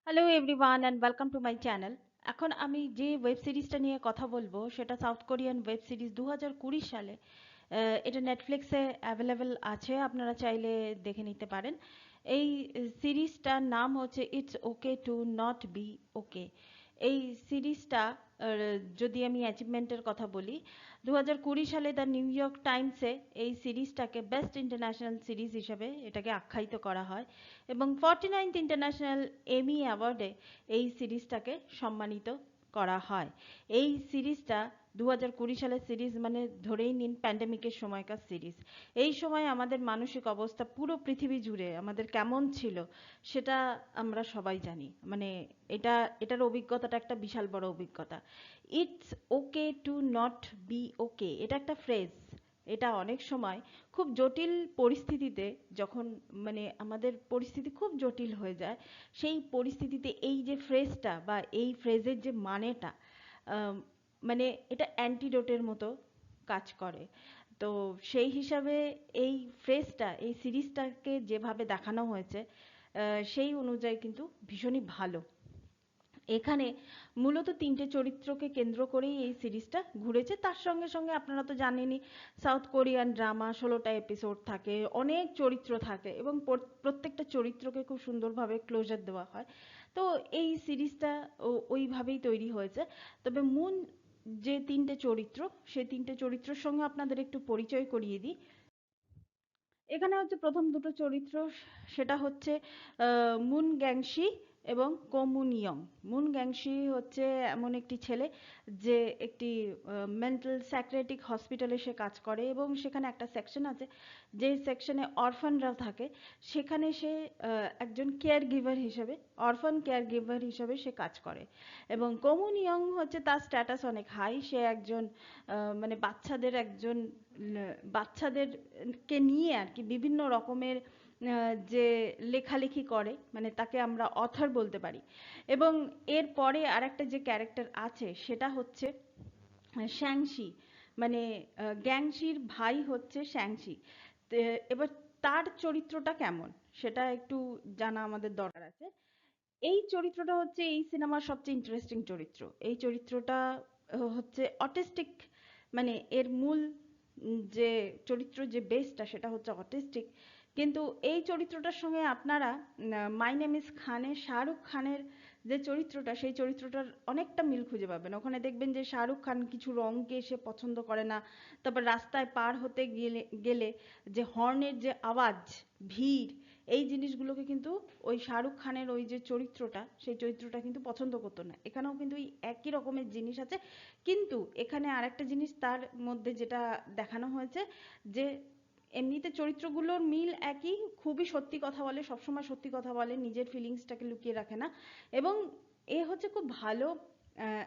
Hello everyone and welcome to my channel. এখন আমি যে ওয়েব সিরিজটা নিয়ে কথা বলবো সেটা সাউথ কোরিয়ান ওয়েব সিরিজ 2020 সালে এটা নেটফ্লিক্সে অ্যাভেলেবেল আছে, আপনারা চাইলে দেখে নিতে পারেন। এই সিরিজটার নাম হচ্ছে it's okay to not be okay. এই সিরিজটা যদি আমি অ্যাচিভমেন্টের কথা বলি, 2020 সালে দ্য নিউ ইয়র্ক টাইমসে এই সিরিজটাকে বেস্ট ইন্টারন্যাশনাল সিরিজ হিসেবে এটাকে আখ্যায়িত করা হয় এবং 49th ইন্টারন্যাশনাল এমি অ্যাওয়ার্ডে এই সিরিজটাকে সম্মানিত করা হয়। এই সিরিজটা 2020 সালের সিরিজ মানে ধরেই নিন প্যান্ডেমিকের সময়কার সিরিজ। এই সময় আমাদের মানসিক অবস্থা পুরো পৃথিবী জুড়ে আমাদের কেমন ছিল সেটা আমরা সবাই জানি। মানে এটার অভিজ্ঞতাটা একটা বিশাল বড় অভিজ্ঞতা। It's okay to not be okay, এটা একটা ফ্রেজ। এটা অনেক সময় খুব জটিল পরিস্থিতিতে, যখন মানে আমাদের পরিস্থিতি খুব জটিল হয়ে যায়, সেই পরিস্থিতিতে এই যে ফ্রেজটা বা এই ফ্রেজের যে মানেটা, আম, মানে এটা অ্যান্টিডোটের মতো কাজ করে। তো সেই হিসাবে এই ফ্রেজটা এই সিরিজটাকে যেভাবে দেখানো হয়েছে, সেই অনুযায়ী কিন্তু ভীষণই ভালো। এখানে মূলত তিনটে চরিত্রকে কেন্দ্র করেই এই সিরিজটা ঘুরেছে। তার সঙ্গে সঙ্গে আপনারা তো জানেনই, সাউথ কোরিয়ান ড্রামা 16টা এপিসোড থাকে, অনেক চরিত্র থাকে এবং প্রত্যেকটা চরিত্রকে খুব সুন্দরভাবে ক্লোজার দেওয়া হয়। তো এই সিরিজটা ওইভাবেই তৈরি হয়েছে। তবে মূল যে তিনটে চরিত্র, সেই তিনটে চরিত্রের সঙ্গে আপনাদের একটু পরিচয় করিয়ে দিই। এখানে হচ্ছে প্রথম দুটো চরিত্র, সেটা হচ্ছে মুন গ্যাংশি এবং কো মুন ইয়ং। মুন গ্যাংশি হচ্ছে এমন একটি ছেলে যে একটি মেন্টাল সাইকিয়াট্রিক হসপিটালে সে কাজ করে এবং সেখানে একটা সেকশন আছে, যে সেকশনে অরফানরা থাকে। সেখানে সে একজন কেয়ার গিভার হিসেবে, অরফান কেয়ার গিভার হিসেবে সে কাজ করে। এবং কো মুন ইয়ং হচ্ছে, তার স্ট্যাটাস অনেক হাই, সে একজন মানে বাচ্চাদের একজন বাচ্চাদেরকে নিয়ে আর কি বিভিন্ন রকমের যে লেখালেখি করে, মানে তাকে আমরা অথর বলতে পারি। এবং এর পরে আরেকটা যে ক্যারেক্টার আছে সেটা হচ্ছে শ্যাংশি, মানে গ্যাংশির ভাই হচ্ছে শ্যাংশি। এবার তার চরিত্রটা কেমন সেটা একটু জানা আমাদের দরকার আছে। এই চরিত্রটা হচ্ছে এই সিনেমার সবচেয়ে ইন্টারেস্টিং চরিত্র। এই চরিত্রটা হচ্ছে অটিস্টিক, মানে এর মূল যে চরিত্র যে বেসটা সেটা হচ্ছে অটিস্টিক। কিন্তু এই চরিত্রটার সঙ্গে আপনারা মাই নেম ইজ খানে শাহরুখ খানের যে চরিত্রটা, সেই চরিত্রটার অনেকটা মিল খুঁজে পাবেন। ওখানে দেখবেন যে শাহরুখ খান কিছু রঙকে সে পছন্দ করে না। তারপর রাস্তায় পার হতে গেলে গেলে যে হর্নের যে আওয়াজ, ভিড়, এই জিনিসগুলোকে কিন্তু ওই শাহরুখ খানের ওই যে চরিত্রটা, সেই চরিত্রটা কিন্তু পছন্দ করতো না। এখানেও কিন্তু এই একই রকমের জিনিস আছে। কিন্তু এখানে আরেকটা জিনিস তার মধ্যে যেটা দেখানো হয়েছে, যে এমনিতে চরিত্রগুলোর মিল একই, খুবই সত্যি কথা বলে, সবসময় সত্যি কথা বলে, নিজের ফিলিংসটাকে লুকিয়ে রাখে না। এবং এ হচ্ছে খুব ভালো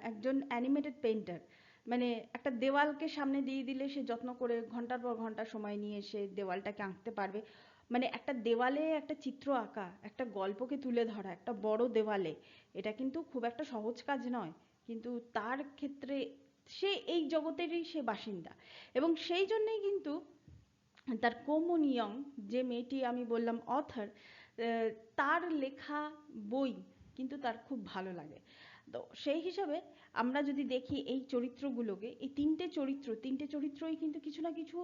একজন অ্যানিমেটেড পেইন্টার। মানে একটা দেওয়ালকে সামনে দিয়ে দিলে সে যত্ন করে ঘন্টার পর ঘন্টা সময় নিয়ে সে দেওয়ালটাকে আঁকতে পারবে। মানে একটা দেওয়ালে একটা চিত্র আঁকা, একটা গল্পকে তুলে ধরা একটা বড় দেওয়ালে, এটা কিন্তু খুব একটা সহজ কাজ নয়। কিন্তু তার ক্ষেত্রে সে এই জগতেরই সে বাসিন্দা। এবং সেই জন্যই কিন্তু তার কৌমুনিয়ং, যে মেয়েটি আমি বললাম অথর, তার লেখা বই কিন্তু তার খুব ভালো লাগে। তো সেই হিসাবে আমরা যদি দেখি এই চরিত্রগুলোকে, এই তিনটে চরিত্রই কিন্তু কিছু না কিছু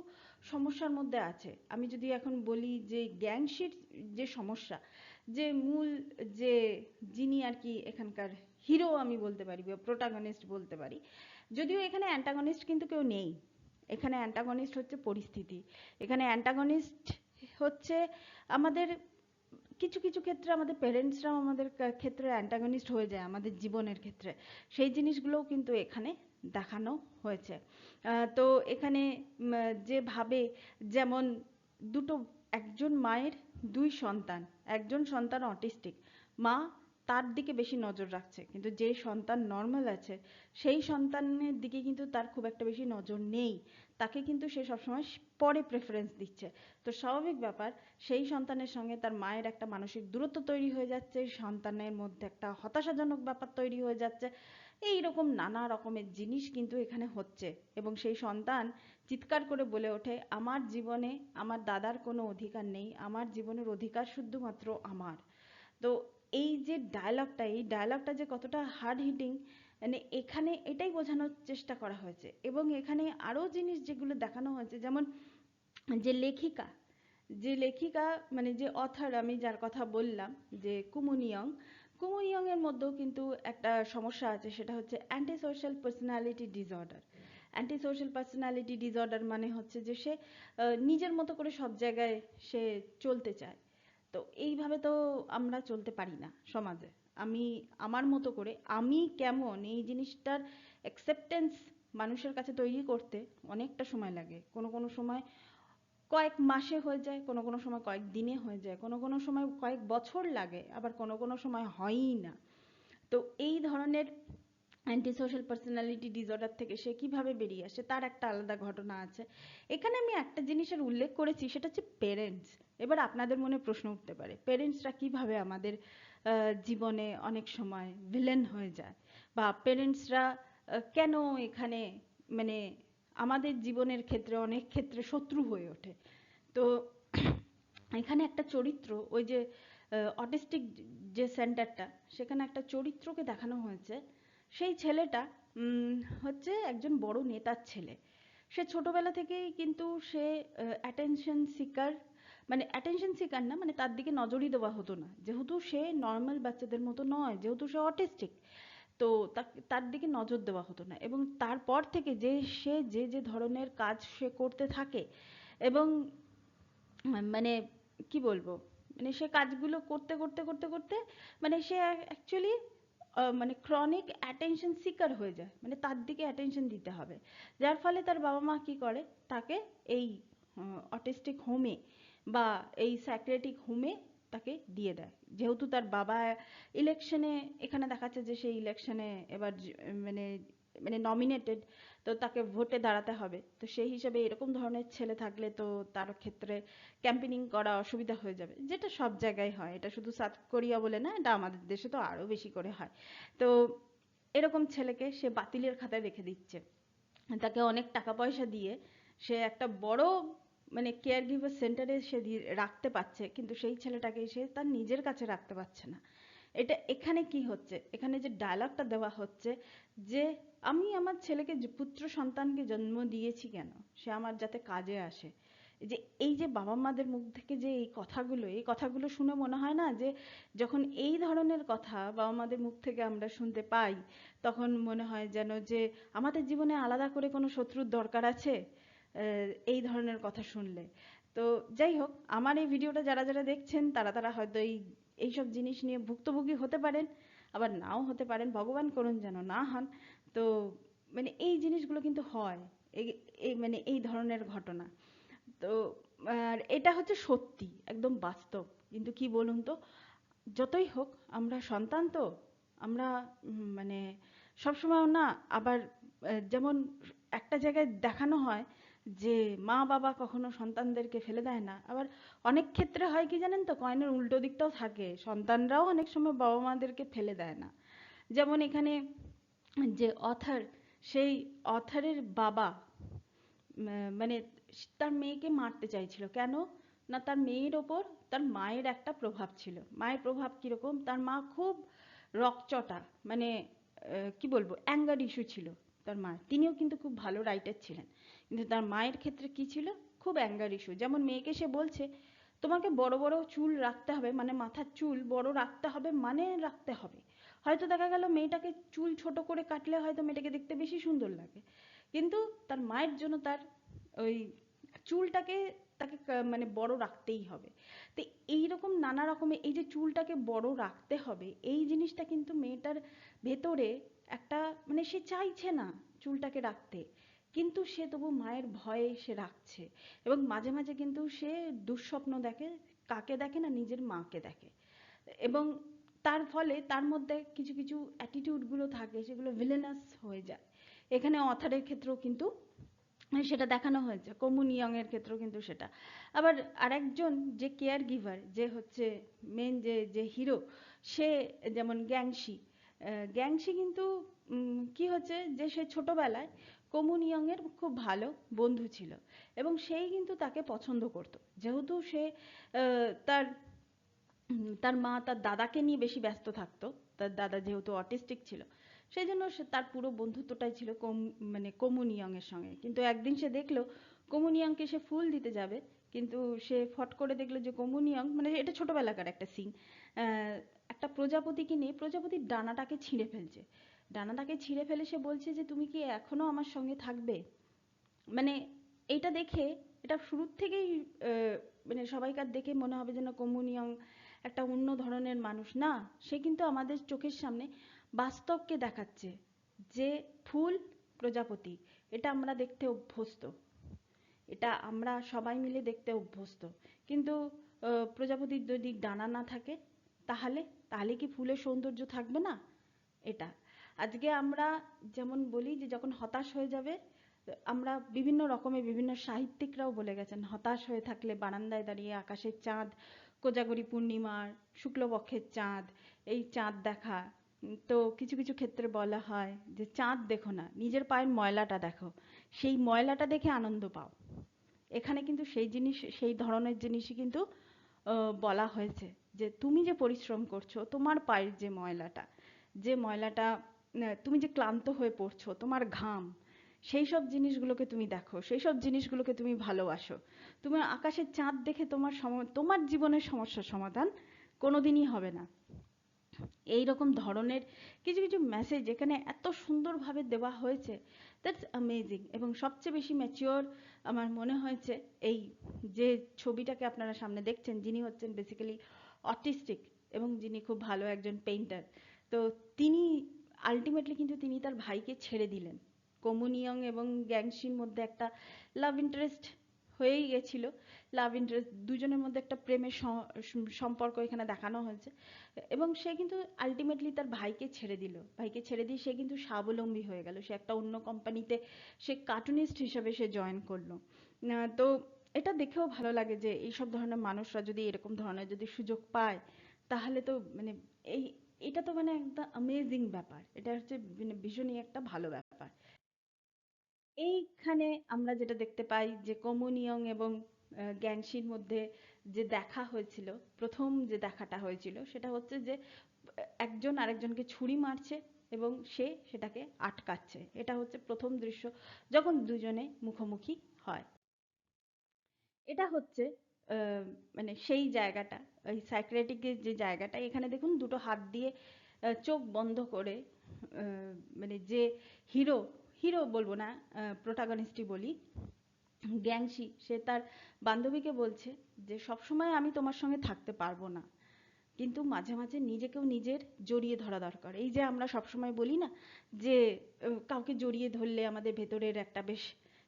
সমস্যার মধ্যে আছে। আমি যদি এখন বলি যে গ্যাংশির যে সমস্যা, যে মূল যে যিনি আর কি এখানকার হিরো আমি বলতে পারি বা প্রোটাগনিস্ট বলতে পারি, যদিও এখানে অ্যান্টাগনিস্ট কিন্তু কেউ নেই। এখানে অ্যান্টাগনিস্ট হচ্ছে পরিস্থিতি। এখানে অ্যান্টাগনিস্ট হচ্ছে আমাদের কিছু কিছু ক্ষেত্রে আমাদের প্যারেন্টসরাও আমাদের ক্ষেত্রে অ্যান্টাগনিস্ট হয়ে যায় আমাদের জীবনের ক্ষেত্রে। সেই জিনিসগুলোও কিন্তু এখানে দেখানো হয়েছে। তো এখানে যেভাবে, যেমন দুটো, একজন মায়ের দুই সন্তান, একজন সন্তান অটিস্টিক, মা তার দিকে বেশি নজর রাখছে, কিন্তু যে সন্তান নর্মাল আছে সেই সন্তানের দিকে কিন্তু তার খুব একটা বেশি নজর নেই। তাকে কিন্তু সে সবসময় পরে প্রেফারেন্স দিচ্ছে। তো স্বাভাবিক ব্যাপার, সেই সন্তানের সঙ্গে তার মায়ের একটা মানসিক দূরত্ব তৈরি হয়ে যাচ্ছে, সন্তানের মধ্যে একটা হতাশাজনক ব্যাপার তৈরি হয়ে যাচ্ছে। এই রকম নানা রকমের জিনিস কিন্তু এখানে হচ্ছে। এবং সেই সন্তান চিৎকার করে বলে ওঠে, আমার জীবনে আমার দাদার কোনো অধিকার নেই, আমার জীবনের অধিকার শুধুমাত্র আমার। তো এই যে যে ডায়লগটা, এই ডায়লগটা যে কতটা হার্ড হিটিং, মানে এখানে এটাই বোঝানোর চেষ্টা করা হয়েছে। এবং এখানে আরো জিনিস যেগুলো দেখানো হয়েছে, যেমন যে লেখিকা, যে লেখিকা মানে যে অথার, আমি যার কথা বললাম যে কুমুনিয়ং, কুমুনিয়ং এর মধ্যেও কিন্তু একটা সমস্যা আছে, সেটা হচ্ছে anti social personality disorder. Anti social personality disorder মানে হচ্ছে যে সে নিজের মতো করে সব জায়গায় সে চলতে চায়। তো এইভাবে তো আমরা চলতে পারি না সমাজে। আমি আমার মতো করে আমি কেমন, এই জিনিসটার অ্যাকসেপ্টেন্স মানুষের কাছে তৈরি করতে অনেকটা সময় লাগে। কোনো কোনো সময় কয়েক মাসে হয়ে যায়, কোনো কোনো সময় কয়েক দিনে হয়ে যায়, কোনো কোনো সময় কয়েক বছর লাগে, আবার কোনো কোনো সময় হয়ই না। তো এই ধরনের অ্যান্টি সোশ্যাল পার্সোনালিটি ডিসঅর্ডার থেকে সে কিভাবে বেরিয়ে আসে তার একটা আলাদা ঘটনা আছে। এখানে আমি একটা জিনিসের উল্লেখ করেছি, সেটা হচ্ছে পেরেন্টস। এবার আপনাদের মনে প্রশ্ন উঠতে পারে, পেরেন্টসরা কিভাবে আমাদের জীবনে অনেক সময় ভিলেন হয়ে যায়, বা পেরেন্টসরা কেন এখানে মানে আমাদের জীবনের ক্ষেত্রে অনেক ক্ষেত্রে শত্রু হয়ে ওঠে। তো এখানে একটা চরিত্র, ওই যে অটিস্টিক যে সেন্টারটা, সেখানে একটা চরিত্রকে দেখানো হয়েছে। সেই ছেলেটা হচ্ছে একজন বড় নেতার ছেলে। সে ছোটবেলা থেকেই কিন্তু সে অ্যাটেনশন সিকার, মানে অ্যাটেনশন সিকার না, মানে তার দিকে নজরই দেওয়া হতো না, যেহেতু সে নর্মাল বাচ্চাদের মতো নয়, যেহেতু সে অটিস্টিক। তো তার দিকে নজর দেওয়া হতো না, এবং তারপর থেকে যে সে যে যে ধরনের কাজ সে করতে থাকে, এবং মানে কি বলবো, মানে সে কাজগুলো করতে করতে করতে করতে মানে সে অ্যাকচুয়ালি মানে ক্রনিক অ্যাটেনশন সিকার হয়ে যায়, মানে তার দিকে অ্যাটেনশন দিতে হবে। যার ফলে তার বাবা মা কি করে, তাকে এই অটিস্টিক হোমে বা এই সাইকিয়াট্রিক হোমে তাকে দিয়ে দেয়। যেহেতু তার বাবা ইলেকশনে, এখানে দেখাচ্ছে যে সেই ইলেকশনে এবার মানে মানে নমিনেটেড, তো তাকে ভোটে দাঁড়াতে হবে। তো সেই হিসাবে এরকম ধরনের ছেলে থাকলে তো তার ক্ষেত্রে ক্যাম্পেনিং করা অসুবিধা হয়ে যাবে, যেটা সব জায়গায় হয়, এটা শুধু সাউথ কোরিয়া বলে না, এটা আমাদের দেশে তো আরো বেশি করে হয়। তো এরকম ছেলেকে সে বাতিলের খাতায় রেখে দিচ্ছে, তাকে অনেক টাকা পয়সা দিয়ে সে একটা বড় মানে কেয়ার গিভার সেন্টারে সে রাখতে পারছে, কিন্তু সেই ছেলেটাকে সে তার নিজের কাছে রাখতে পারছে না। এটা এখানে কি হচ্ছে, এখানে যে ডায়লগটা দেওয়া হচ্ছে যে আমি আমার ছেলেকে পুত্র সন্তানকে জন্ম দিয়েছি কেন, সে আমার যাতে কাজে আসে। যে এই যে বাবা মাদের মুখ থেকে যে এই কথাগুলো শুনে মনে হয় না যে যখন এই ধরনের কথা বাবা মাদের মুখ থেকে আমরা শুনতে পাই, তখন মনে হয় যেন যে আমাদের জীবনে আলাদা করে কোনো শত্রুর দরকার আছে এই ধরনের কথা শুনলে। তো যাই হোক, আমার এই ভিডিওটা যারা যারা দেখছেন তারা তারা হয়তো এইসব জিনিস নিয়ে ভুক্তভোগী হতে পারেন, আবার নাও হতে পারেন, ভগবান করুন যেন না হন। তো মানে এই জিনিসগুলো কিন্তু হয়, এই মানে এই ধরনের ঘটনা। তো আর এটা হচ্ছে সত্যি, একদম বাস্তব। কিন্তু কি বলুন তো, যতই হোক আমরা সন্তান, তো আমরা মানে সবসময় না, আবার যেমন একটা জায়গায় দেখানো হয় যে মা বাবা কখনো সন্তানদেরকে ফেলে দেয় না, আবার অনেক ক্ষেত্রে হয় কি জানেন তো, কয়েনের উল্টো দিকটাও থাকে, সন্তানরাও অনেক সময় বাবা মাদেরকে ফেলে দেয় না। যেমন এখানে যে অথার, সেই অথারের বাবা মানে তার মেয়েকে মারতে চাইছিল কেন, না তার মেয়ের ওপর তার মায়ের একটা প্রভাব ছিল। মায়ের প্রভাব কিরকম, তার মা খুব রকচটা, মানে কি বলবো, অ্যাঙ্গার ইস্যু ছিল তার মায়ের। তিনিও কিন্তু খুব ভালো রাইটার ছিলেন, কিন্তু তার মায়ের ক্ষেত্রে কি ছিল, খুব অ্যাঙ্গার ইস্যু। যেমন মেয়েকে সে বলছে তোমাকে বড় বড় চুল রাখতে হবে, মানে মাথার চুল বড় রাখতে হবে, মানে রাখতে হবে। হয়তো দেখা গেল মেয়েটাকে চুল ছোট করে কাটলে হয়তো মেয়েটাকে দেখতে বেশি সুন্দর লাগে, কিন্তু তার মায়ের জন্য তার ওই চুলটাকে তাকে মানে বড় রাখতেই হবে। তো এইরকম নানা রকমের এই যে চুলটাকে বড় রাখতে হবে, এই জিনিসটা কিন্তু মেয়েটার ভেতরে একটা মানে সে চাইছে না চুলটাকে রাখতে, কিন্তু সে তবু মায়ের ভয়ে সে রাখছে। এবং মাঝে মাঝে কিন্তু সে দুঃস্বপ্ন দেখে, কাকে দেখে না, নিজের মাকে দেখে। এবং তার ফলে তার মধ্যে কিছু কিছু অ্যাটিটিউড গুলো থাকে, সেগুলো ভিলেনাস হয়ে যায়। এখানে অথারের ক্ষেত্রেও কিন্তু সেটা দেখানো হয়েছে, কমুনিয়ং এর ক্ষেত্রেও কিন্তু সেটা। আবার আরেকজন যে কেয়ার গিভার, যে হচ্ছে মেন যে যে হিরো, সে যেমন গ্যাংশি, গ্যাংশি কিন্তু কি হচ্ছে যে সে ছোটবেলায় কমুনিয়ং এর খুব ভালো বন্ধু ছিল, এবং সেই কিন্তু তাকে পছন্দ করতো, যেহেতু সে তার তার মা তার দাদাকে নিয়ে বেশি ব্যস্ত থাকতো। তার দাদা যেহেতু অটিস্টিক ছিল, সেই জন্য সে তার পুরো বন্ধুত্বটাই ছিল মানে কমুনিয়ং এর সঙ্গে। কিন্তু একদিন সে দেখলো কমুনিয়ংকে সে ফুল দিতে যাবে, কিন্তু সে ফট করে দেখলো যে কমুনিয়ং, মানে এটা ছোটবেলাকার একটা সিন, একটা প্রজাপতিকে নিয়ে প্রজাপতির ডানাটাকে ছিঁড়ে ফেলছে। ডানাটাকে ছিঁড়ে ফেলে সে বলছে যে তুমি কি এখনো আমার সঙ্গে থাকবে। মানে এইটা দেখে, এটা শুরুর থেকেই মানে সবাইকার দেখে মনে হবে যেন কমুনিয়ং একটা অন্য ধরনের মানুষ না। সে কিন্তু আমাদের চোখের সামনে বাস্তবকে দেখাচ্ছে যে ফুল, প্রজাপতি, এটা আমরা দেখতে অভ্যস্ত, এটা আমরা সবাই মিলে দেখতে অভ্যস্ত। কিন্তু প্রজাপতির যদি ডানা না থাকে, তাহলে তাহলে কি ফুলের সৌন্দর্য থাকবে না? এটা আজকে আমরা যেমন বলি যে যখন হতাশ হয়ে যাবে, আমরা বিভিন্ন রকমের, বিভিন্ন সাহিত্যিকরাও বলে গেছেন হতাশ হয়ে থাকলে বারান্দায় দাঁড়িয়ে আকাশের চাঁদ, কোজাগরী পূর্ণিমার শুক্লপক্ষের চাঁদ, এই চাঁদ দেখা। তো কিছু কিছু ক্ষেত্রে বলা হয় যে চাঁদ দেখো না, নিজের পায়ের ময়লাটা দেখো, সেই ময়লাটা দেখে আনন্দ পাও। এখানে কিন্তু সেই জিনিস, সেই ধরনের জিনিসই কিন্তু বলা হয়েছে যে তুমি যে পরিশ্রম করছো, তোমার পায়ের যে ময়লাটা, যে ময়লাটা, তুমি যে ক্লান্ত হয়ে পড়ছো, তোমার ঘাম, সেই সব জিনিসগুলোকে তুমি দেখো, সেই সব জিনিসগুলোকে তুমি ভালোবাসো। তুমি আকাশের চাঁদ দেখে তোমার জীবনের সমস্যার সমাধান কোনোদিনই হবে না। এই রকম ধরনের কিছু কিছু মেসেজ এখানে এত সুন্দরভাবে দেওয়া হয়েছে, দ্যাটস অ্যামেজিং। এবং সবচেয়ে বেশি ম্যাচিওর আমার মনে হয়েছে এই যে ছবিটাকে আপনারা সামনে দেখছেন, যিনি হচ্ছেন বেসিক্যালি অটিস্টিক এবং যিনি খুব ভালো একজন পেইন্টার। তো তিনি আলটিমেটলি কিন্তু তিনি তার ভাইকে ছেড়ে দিলেন। কমুনিয়ং এবং গ্যাংশির মধ্যে একটা লাভ ইন্টারেস্ট হয়েই গেছিল। লাভ ইন্টারেস্ট, দুজনের মধ্যে একটা প্রেমের সম্পর্ক এখানে দেখানো হয়েছে। এবং সে কিন্তু আলটিমেটলি তার ভাইকে ছেড়ে দিল, ভাইকে ছেড়ে দিয়ে সে কিন্তু স্বাবলম্বী হয়ে গেল। সে একটা অন্য কোম্পানিতে সে কার্টুনিস্ট হিসেবে সে জয়েন করলো। তো এটা দেখেও ভালো লাগে যে এইসব ধরনের মানুষরা যদি এরকম ধরনের যদি সুযোগ পায়, তাহলে তো মানে এই, এটা তো মানে একটা অ্যামেজিং ব্যাপার। এটা হচ্ছে মানে ভীষণই একটা ভালো ব্যাপার। এইখানে আমরা যেটা দেখতে পাই যে কমুনিয়ং এবং গ্যাংশির মধ্যে যে দেখা হয়েছিল, প্রথম যে দেখাটা হয়েছিল সেটা হচ্ছে যে একজন আরেকজনকে ছুরি মারছে এবং সে সেটাকে আটকাচ্ছে। এটা হচ্ছে প্রথম দৃশ্য যখন দুজনে মুখোমুখি হয়। এটা হচ্ছে আহ, মানে সেই জায়গাটা, ওই সাইকিয়াট্রিকের যে জায়গাটা, এখানে দেখুন দুটো হাত দিয়ে চোখ বন্ধ করে মানে যে হিরো, হিরো বলবো না, প্রোটাগনিস্টই বলি, গ্যাংশি, সে তার বান্ধবীকে বলছে যে সবসময় আমি তোমার সঙ্গে থাকতে পারবো না, কিন্তু মাঝে মাঝে নিজেকেও নিজের জড়িয়ে ধরা দরকার। এই যে আমরা সবসময় বলি না যে কাউকে জড়িয়ে ধরলে আমাদের ভেতরের একটা বেশ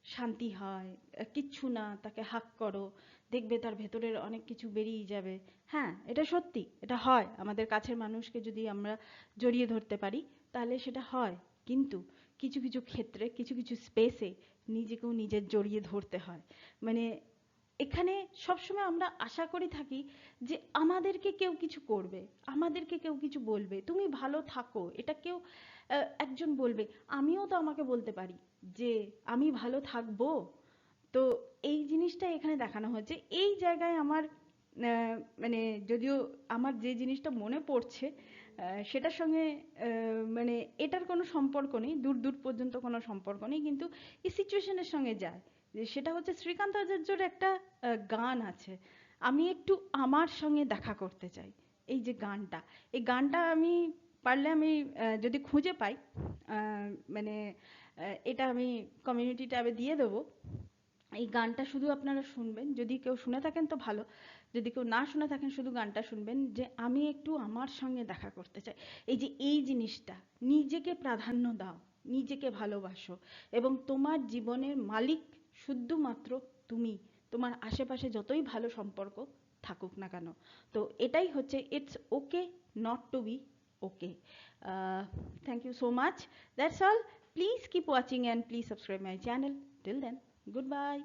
শান্তি হয়, কিচ্ছু না, তাকে হাক করো, দেখবে তার ভেতরের অনেক কিছু বেরিয়ে যাবে। হ্যাঁ, এটা সত্যি, এটা হয়। আমাদের কাছের মানুষকে যদি আমরা জড়িয়ে ধরতে পারি তাহলে সেটা হয়। কিন্তু কিছু কিছু ক্ষেত্রে, কিছু কিছু স্পেসে নিজেকেও নিজের জড়িয়ে ধরতে হয়। মানে এখানে সবসময় আমরা আশা করে থাকি যে আমাদেরকে কেউ কিছু করবে, আমাদেরকে কেউ কিছু বলবে, তুমি ভালো থাকো, এটা কেউ একজন বলবে। আমিও তো আমাকে বলতে পারি যে আমি ভালো থাকবো। তো এই জিনিসটা এখানে দেখানো হয়েছে। এই জায়গায় আমার মানে যদিও আমার যে জিনিসটা মনে পড়ছে সেটার সঙ্গে মানে এটার কোনো সম্পর্ক নেই, দূর দূর পর্যন্ত কোনো সম্পর্ক নেই, কিন্তু এই সিচুয়েশনের সঙ্গে যায়। যে সেটা হচ্ছে শ্রীকান্ত আচার্যর একটা গান আছে, আমি একটু আমার সঙ্গে দেখা করতে চাই। এই যে গানটা, এই গানটা আমি পারলে আমি যদি খুঁজে পাই, মানে এটা আমি কমিউনিটি ট্যাবে দিয়ে দেবো। এই গানটা শুধু আপনারা শুনবেন, যদি কেউ শুনে থাকেন তো ভালো, যদি কেউ না শুনে থাকেন শুধু গানটা শুনবেন, যে আমি একটু আমার সঙ্গে দেখা করতে চাই। এই যে এই জিনিসটা, নিজেকে প্রাধান্য দাও, নিজেকে ভালোবাসো, এবং তোমার জীবনের মালিক শুধুমাত্র তুমি। তোমার আশেপাশে যতই ভালো সম্পর্ক থাকুক না কেন। তো এটাই হচ্ছে it's okay not to be okay. Thank you so much, that's all. Please keep watching and please subscribe my channel. Till then, goodbye.